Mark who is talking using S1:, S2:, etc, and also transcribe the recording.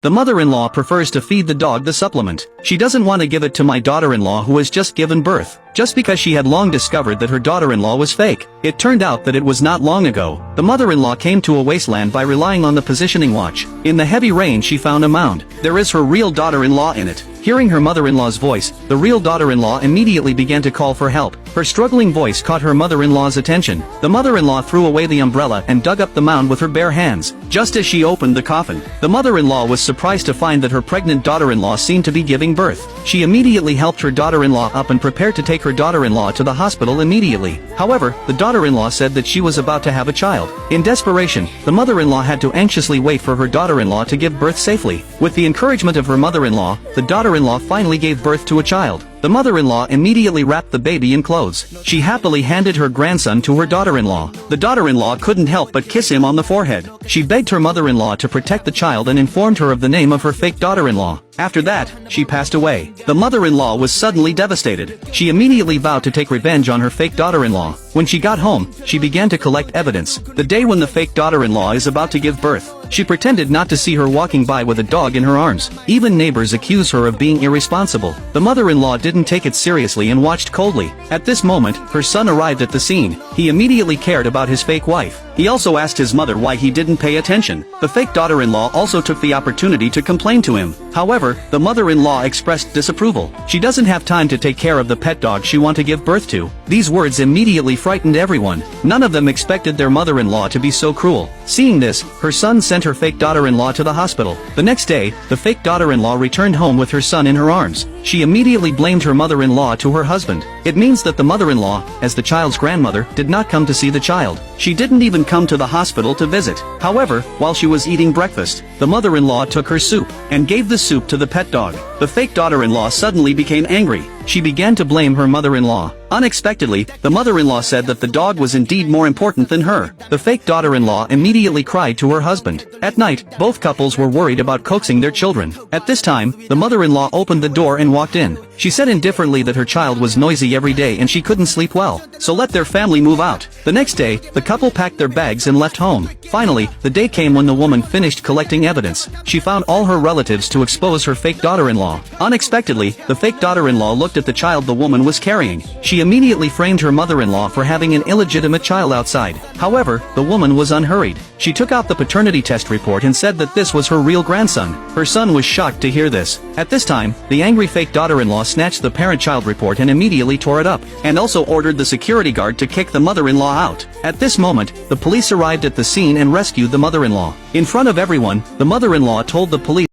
S1: The mother-in-law prefers to feed the dog the supplement. She doesn't want to give it to my daughter-in-law who has just given birth, just because she had long discovered that her daughter-in-law was fake. It turned out that it was not long ago. The mother-in-law came to a wasteland by relying on the positioning watch. In the heavy rain she found a mound. There is her real daughter-in-law in it. Hearing her mother-in-law's voice, the real daughter-in-law immediately began to call for help. Her struggling voice caught her mother-in-law's attention. The mother-in-law threw away the umbrella and dug up the mound with her bare hands. Just as she opened the coffin, the mother-in-law was surprised to find that her pregnant daughter-in-law seemed to be giving birth. She immediately helped her daughter-in-law up and prepared to take her daughter-in-law to the hospital immediately. However, the daughter-in-law said that she was about to have a child. In desperation, the mother-in-law had to anxiously wait for her daughter-in-law to give birth safely. With the encouragement of her mother-in-law, the daughter-in-law finally gave birth to a child. The mother-in-law immediately wrapped the baby in clothes. She happily handed her grandson to her daughter-in-law. The daughter-in-law couldn't help but kiss him on the forehead. She begged her mother-in-law to protect the child and informed her of the name of her fake daughter-in-law. After that, she passed away. The mother-in-law was suddenly devastated. She immediately vowed to take revenge on her fake daughter-in-law. When she got home, she began to collect evidence. The day when the fake daughter-in-law is about to give birth, she pretended not to see her walking by with a dog in her arms. Even neighbors accuse her of being irresponsible. The mother-in-law didn't take it seriously and watched coldly. At this moment, her son arrived at the scene. He immediately cared about his fake wife. He also asked his mother why he didn't pay attention. The fake daughter-in-law also took the opportunity to complain to him. However, the mother-in-law expressed disapproval. She doesn't have time to take care of the pet dog she wants to give birth to. These words immediately frightened everyone. None of them expected their mother-in-law to be so cruel. Seeing this, her son sent her fake daughter-in-law to the hospital. The next day, the fake daughter-in-law returned home with her son in her arms. She immediately blamed her mother-in-law to her husband. It means that the mother-in-law, as the child's grandmother, did not come to see the child. She didn't even come to the hospital to visit. However, while she was eating breakfast, the mother-in-law took her soup and gave the soup to the pet dog. The fake daughter-in-law suddenly became angry. She began to blame her mother-in-law. Unexpectedly, the mother-in-law said that the dog was indeed more important than her. The fake daughter-in-law immediately cried to her husband. At night, both couples were worried about coaxing their children. At this time, the mother-in-law opened the door and walked in. She said indifferently that her child was noisy every day and she couldn't sleep well, so let their family move out. The next day, the couple packed their bags and left home. Finally, the day came when the woman finished collecting evidence. She found all her relatives to expose her fake daughter-in-law. Unexpectedly, the fake daughter-in-law looked at the child the woman was carrying. She immediately framed her mother-in-law for having an illegitimate child outside. However, the woman was unhurried. She took out the paternity test report and said that this was her real grandson. Her son was shocked to hear this. At this time, the angry fake daughter-in-law snatched the parent-child report and immediately tore it up, and also ordered the security guard to kick the mother-in-law out. At this moment, the police arrived at the scene and rescued the mother-in-law. In front of everyone, the mother-in-law told the police